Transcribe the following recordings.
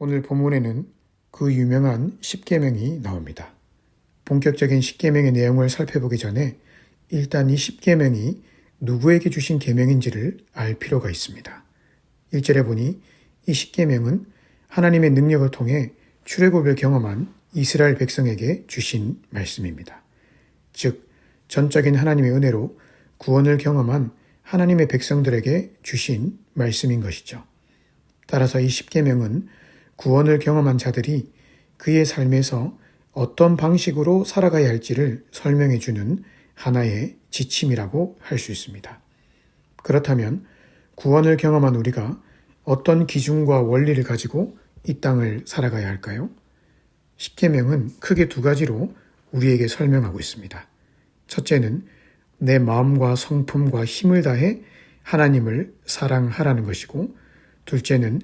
오늘 본문에는 그 유명한 십계명이 나옵니다. 본격적인 십계명의 내용을 살펴보기 전에 일단 이 십계명이 누구에게 주신 계명인지를 알 필요가 있습니다. 1절에 보니 이 십계명은 하나님의 능력을 통해 출애굽을 경험한 이스라엘 백성에게 주신 말씀입니다. 즉, 전적인 하나님의 은혜로 구원을 경험한 하나님의 백성들에게 주신 말씀인 것이죠. 따라서 이 십계명은 구원을 경험한 자들이 그의 삶에서 어떤 방식으로 살아가야 할지를 설명해 주는 하나의 지침이라고 할 수 있습니다. 그렇다면 구원을 경험한 우리가 어떤 기준과 원리를 가지고 이 땅을 살아가야 할까요? 십계명은 크게 두 가지로 우리에게 설명하고 있습니다. 첫째는 내 마음과 성품과 힘을 다해 하나님을 사랑하라는 것이고, 둘째는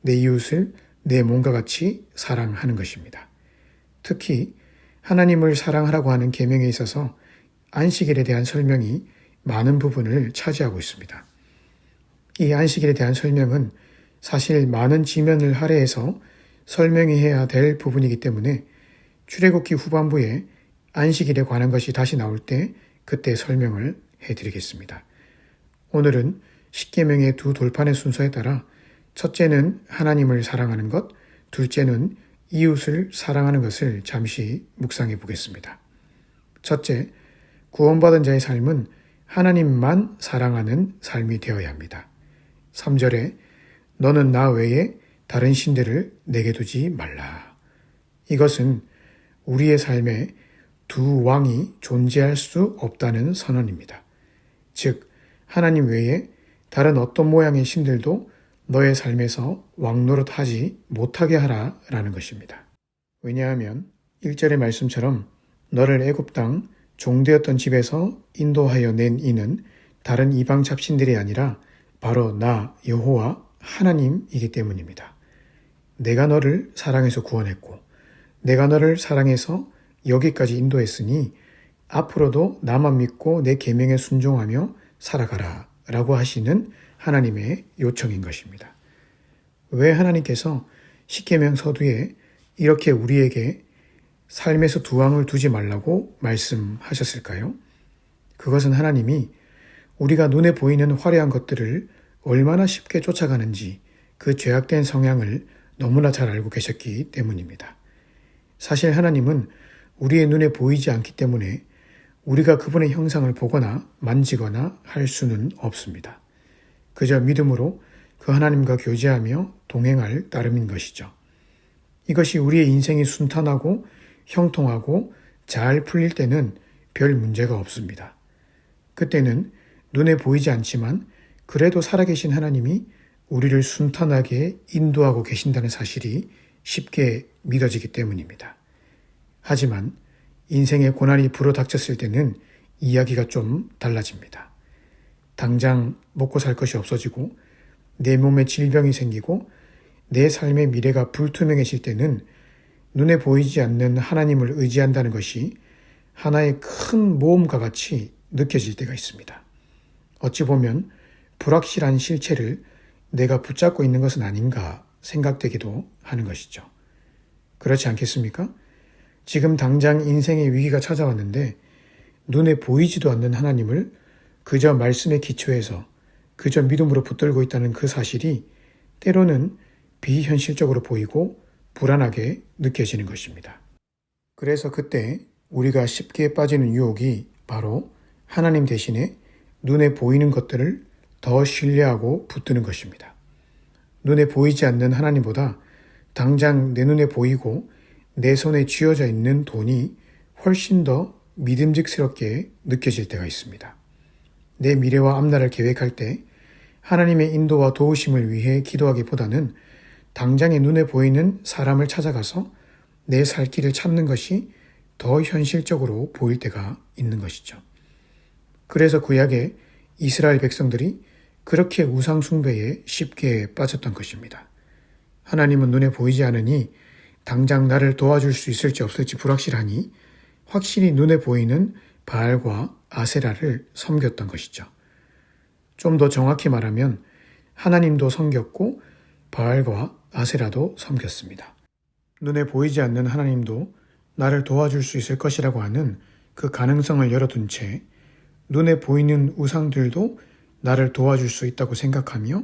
내 이웃을 내 몸과 같이 사랑하는 것입니다. 특히 하나님을 사랑하라고 하는 계명에 있어서 안식일에 대한 설명이 많은 부분을 차지하고 있습니다. 이 안식일에 대한 설명은 사실 많은 지면을 할애해서 설명해야 될 부분이기 때문에 출애굽기 후반부에 안식일에 관한 것이 다시 나올 때 그때 설명을 해드리겠습니다. 오늘은 십계명의 두 돌판의 순서에 따라 첫째는 하나님을 사랑하는 것, 둘째는 이웃을 사랑하는 것을 잠시 묵상해 보겠습니다. 첫째, 구원받은 자의 삶은 하나님만 사랑하는 삶이 되어야 합니다. 3절에 너는 나 외에 다른 신들을 내게 두지 말라. 이것은 우리의 삶에 두 왕이 존재할 수 없다는 선언입니다. 즉, 하나님 외에 다른 어떤 모양의 신들도 너의 삶에서 왕노릇하지 못하게 하라라는 것입니다. 왜냐하면 1절의 말씀처럼 너를 애굽 땅 종되었던 집에서 인도하여 낸 이는 다른 이방 잡신들이 아니라 바로 나 여호와 하나님이기 때문입니다. 내가 너를 사랑해서 구원했고 내가 너를 사랑해서 여기까지 인도했으니 앞으로도 나만 믿고 내 계명에 순종하며 살아가라 라고 하시는 하나님의 요청인 것입니다. 왜 하나님께서 십계명 서두에 이렇게 우리에게 삶에서 두 왕을 두지 말라고 말씀하셨을까요? 그것은 하나님이 우리가 눈에 보이는 화려한 것들을 얼마나 쉽게 쫓아가는지 그 죄악된 성향을 너무나 잘 알고 계셨기 때문입니다. 사실 하나님은 우리의 눈에 보이지 않기 때문에 우리가 그분의 형상을 보거나 만지거나 할 수는 없습니다. 그저 믿음으로 그 하나님과 교제하며 동행할 따름인 것이죠. 이것이 우리의 인생이 순탄하고 형통하고 잘 풀릴 때는 별 문제가 없습니다. 그때는 눈에 보이지 않지만 그래도 살아계신 하나님이 우리를 순탄하게 인도하고 계신다는 사실이 쉽게 믿어지기 때문입니다. 하지만 인생의 고난이 불어닥쳤을 때는 이야기가 좀 달라집니다. 당장 먹고 살 것이 없어지고 내 몸에 질병이 생기고 내 삶의 미래가 불투명해질 때는 눈에 보이지 않는 하나님을 의지한다는 것이 하나의 큰 모험과 같이 느껴질 때가 있습니다. 어찌 보면 불확실한 실체를 내가 붙잡고 있는 것은 아닌가 생각되기도 하는 것이죠. 그렇지 않겠습니까? 지금 당장 인생의 위기가 찾아왔는데 눈에 보이지도 않는 하나님을 그저 말씀에 기초해서 그저 믿음으로 붙들고 있다는 그 사실이 때로는 비현실적으로 보이고 불안하게 느껴지는 것입니다. 그래서 그때 우리가 쉽게 빠지는 유혹이 바로 하나님 대신에 눈에 보이는 것들을 더 신뢰하고 붙드는 것입니다. 눈에 보이지 않는 하나님보다 당장 내 눈에 보이고 내 손에 쥐어져 있는 돈이 훨씬 더 믿음직스럽게 느껴질 때가 있습니다. 내 미래와 앞날을 계획할 때 하나님의 인도와 도우심을 위해 기도하기보다는 당장의 눈에 보이는 사람을 찾아가서 내 살 길을 찾는 것이 더 현실적으로 보일 때가 있는 것이죠. 그래서 구약의 이스라엘 백성들이 그렇게 우상 숭배에 쉽게 빠졌던 것입니다. 하나님은 눈에 보이지 않으니 당장 나를 도와줄 수 있을지 없을지 불확실하니 확실히 눈에 보이는 바알과 아세라를 섬겼던 것이죠. 좀 더 정확히 말하면 하나님도 섬겼고 바알과 아세라도 섬겼습니다. 눈에 보이지 않는 하나님도 나를 도와줄 수 있을 것이라고 하는 그 가능성을 열어둔 채 눈에 보이는 우상들도 나를 도와줄 수 있다고 생각하며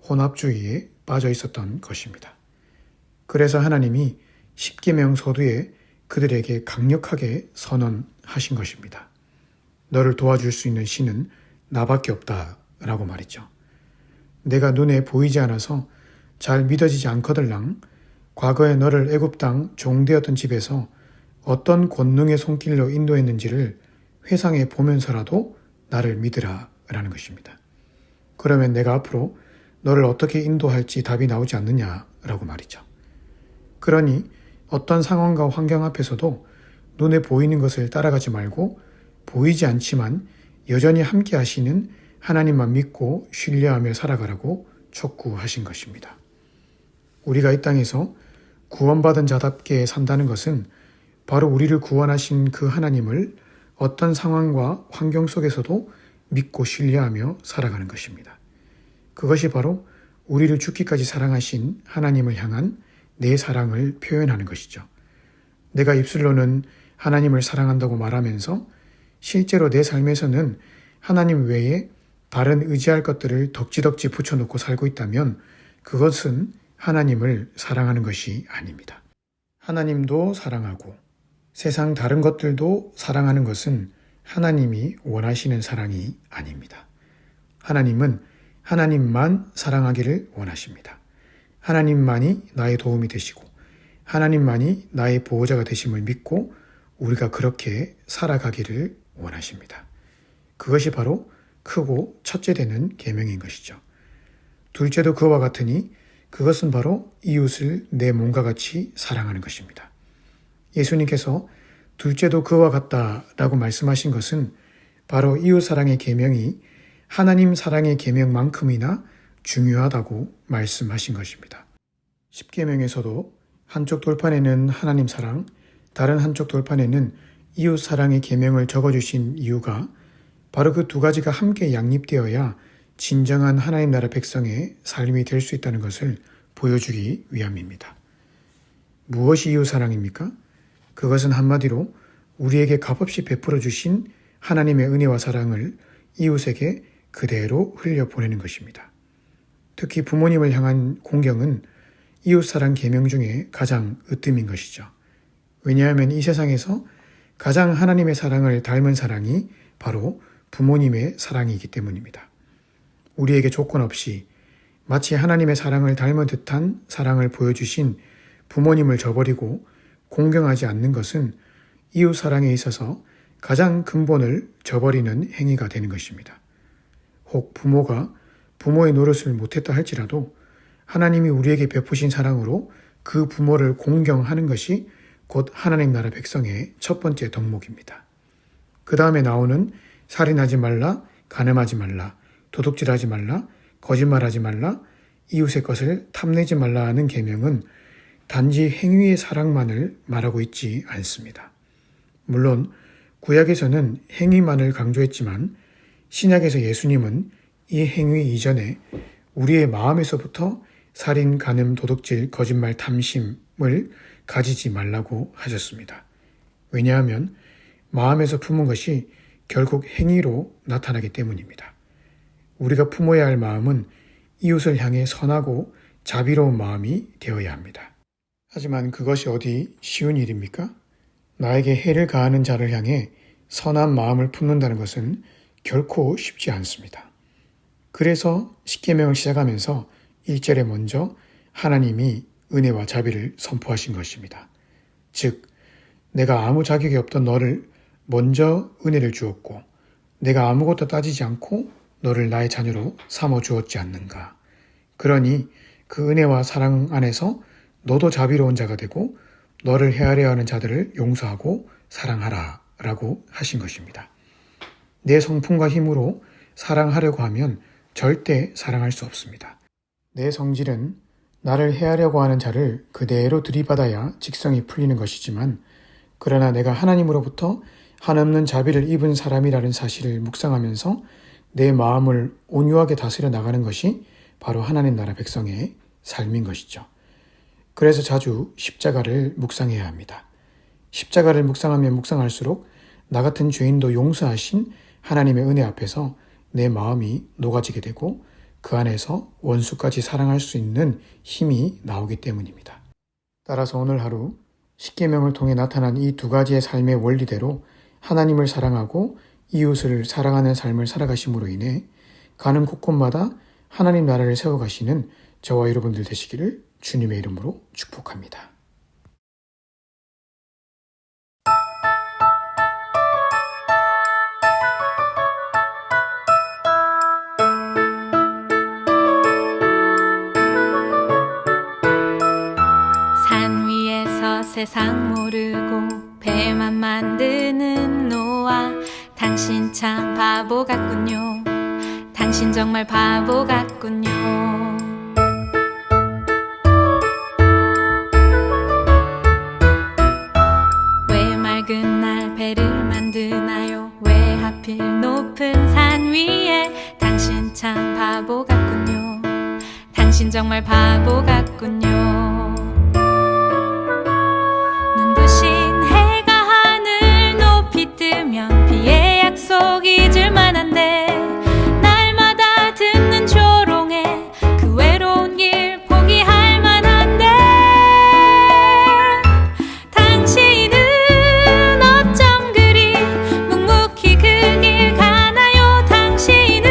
혼합주의에 빠져 있었던 것입니다. 그래서 하나님이 십계명 서두에 그들에게 강력하게 선언하신 것입니다. 너를 도와줄 수 있는 신은 나밖에 없다라고 말이죠. 내가 눈에 보이지 않아서 잘 믿어지지 않거들랑 과거에 너를 애굽 땅 종되었던 집에서 어떤 권능의 손길로 인도했는지를 회상해 보면서라도 나를 믿으라 라는 것입니다. 그러면 내가 앞으로 너를 어떻게 인도할지 답이 나오지 않느냐라고 말이죠. 그러니 어떤 상황과 환경 앞에서도 눈에 보이는 것을 따라가지 말고 보이지 않지만 여전히 함께 하시는 하나님만 믿고 신뢰하며 살아가라고 촉구하신 것입니다. 우리가 이 땅에서 구원받은 자답게 산다는 것은 바로 우리를 구원하신 그 하나님을 어떤 상황과 환경 속에서도 믿고 신뢰하며 살아가는 것입니다. 그것이 바로 우리를 죽기까지 사랑하신 하나님을 향한 내 사랑을 표현하는 것이죠. 내가 입술로는 하나님을 사랑한다고 말하면서 실제로 내 삶에서는 하나님 외에 다른 의지할 것들을 덕지덕지 붙여놓고 살고 있다면 그것은 하나님을 사랑하는 것이 아닙니다. 하나님도 사랑하고 세상 다른 것들도 사랑하는 것은 하나님이 원하시는 사랑이 아닙니다. 하나님은 하나님만 사랑하기를 원하십니다. 하나님만이 나의 도움이 되시고 하나님만이 나의 보호자가 되심을 믿고 우리가 그렇게 살아가기를 원하십니다. 그것이 바로 크고 첫째 되는 계명인 것이죠. 둘째도 그와 같으니 그것은 바로 이웃을 내 몸과 같이 사랑하는 것입니다. 예수님께서 둘째도 그와 같다라고 말씀하신 것은 바로 이웃 사랑의 계명이 하나님 사랑의 계명만큼이나 중요하다고 말씀하신 것입니다. 십계명에서도 한쪽 돌판에는 하나님 사랑, 다른 한쪽 돌판에는 이웃 사랑의 계명을 적어주신 이유가 바로 그 두 가지가 함께 양립되어야 진정한 하나님 나라 백성의 삶이 될 수 있다는 것을 보여주기 위함입니다. 무엇이 이웃 사랑입니까? 그것은 한마디로 우리에게 값없이 베풀어 주신 하나님의 은혜와 사랑을 이웃에게 그대로 흘려보내는 것입니다. 특히 부모님을 향한 공경은 이웃사랑 계명 중에 가장 으뜸인 것이죠. 왜냐하면 이 세상에서 가장 하나님의 사랑을 닮은 사랑이 바로 부모님의 사랑이기 때문입니다. 우리에게 조건 없이 마치 하나님의 사랑을 닮은 듯한 사랑을 보여주신 부모님을 저버리고 공경하지 않는 것은 이웃 사랑에 있어서 가장 근본을 저버리는 행위가 되는 것입니다. 혹 부모가 부모의 노릇을 못했다 할지라도 하나님이 우리에게 베푸신 사랑으로 그 부모를 공경하는 것이 곧 하나님 나라 백성의 첫 번째 덕목입니다. 그 다음에 나오는 살인하지 말라, 간음하지 말라, 도둑질하지 말라, 거짓말하지 말라, 이웃의 것을 탐내지 말라 하는 계명은 단지 행위의 사랑만을 말하고 있지 않습니다. 물론 구약에서는 행위만을 강조했지만 신약에서 예수님은 이 행위 이전에 우리의 마음에서부터 살인, 간음, 도둑질, 거짓말, 탐심을 가지지 말라고 하셨습니다. 왜냐하면 마음에서 품은 것이 결국 행위로 나타나기 때문입니다. 우리가 품어야 할 마음은 이웃을 향해 선하고 자비로운 마음이 되어야 합니다. 하지만 그것이 어디 쉬운 일입니까? 나에게 해를 가하는 자를 향해 선한 마음을 품는다는 것은 결코 쉽지 않습니다. 그래서 십계명을 시작하면서 1절에 먼저 하나님이 은혜와 자비를 선포하신 것입니다. 즉, 내가 아무 자격이 없던 너를 먼저 은혜를 주었고 내가 아무것도 따지지 않고 너를 나의 자녀로 삼아 주었지 않는가. 그러니 그 은혜와 사랑 안에서 너도 자비로운 자가 되고 너를 헤아려 하는 자들을 용서하고 사랑하라 라고 하신 것입니다. 내 성품과 힘으로 사랑하려고 하면 절대 사랑할 수 없습니다. 내 성질은 나를 해하려고 하는 자를 그대로 들이받아야 직성이 풀리는 것이지만 그러나 내가 하나님으로부터 한없는 자비를 입은 사람이라는 사실을 묵상하면서 내 마음을 온유하게 다스려 나가는 것이 바로 하나님 나라 백성의 삶인 것이죠. 그래서 자주 십자가를 묵상해야 합니다. 십자가를 묵상하면 묵상할수록 나 같은 죄인도 용서하신 하나님의 은혜 앞에서 내 마음이 녹아지게 되고 그 안에서 원수까지 사랑할 수 있는 힘이 나오기 때문입니다. 따라서 오늘 하루 십계명을 통해 나타난 이 두 가지의 삶의 원리대로 하나님을 사랑하고 이웃을 사랑하는 삶을 살아가심으로 인해 가는 곳곳마다 하나님 나라를 세워가시는 저와 여러분들 되시기를 주님의 이름으로 축복합니다. 산 위에서 세상 모르고 배만 만드는 노아, 당신 참 바보 같군요. 당신 정말 바보 같군요. 왜 맑은 날 배를 만드나요? 왜 하필 높은 산 위에? 당신 참 바보 같군요. 당신 정말 바보 같군요. 눈부신 해가 하늘 높이 뜨면 비의 약속 잊을 만한데, 날마다 듣는 조롱에 그 외로운 길 포기할 만한데, 당신은 어쩜 그리 묵묵히 그 길 가나요? 당신은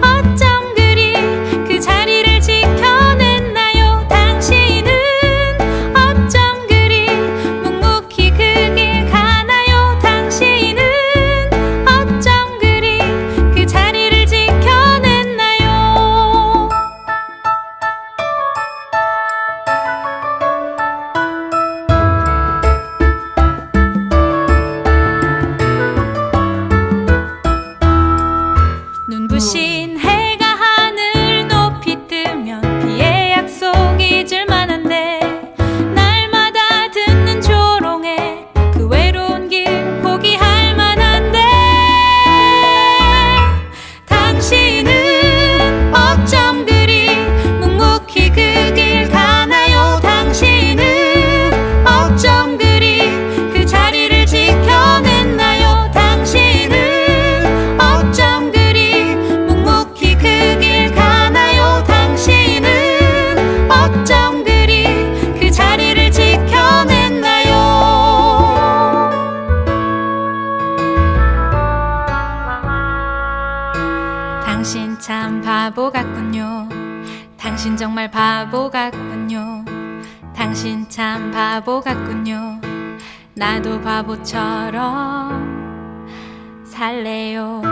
어쩜 그리 그 자리를 지켜냈나요? 당신은 어쩜 그리 묵묵히 그 길 가나요? 당신은 어쩜 그리 그 자리를 지켜냈나요? 눈부신 해가 하늘 높이 뜨면 비의 약속 잊을 만한데, 날마다 듣는 조롱에 그 외로운 길 포기할 만한데, 당신은 어쩜 그리 묵묵히 그 길 가나요? 당신은 어쩜 그리 그 자리를 지켜냈나요? 당신은 어쩜 그리 묵묵히 그 길 가나요? 당신은 어쩜 그리 그 자리를 지켜냈나요? 당신 참 바보 같군요. 당신 정말 바보 같군요. 당신 참 바보 같군요. 나도 바보처럼 살래요.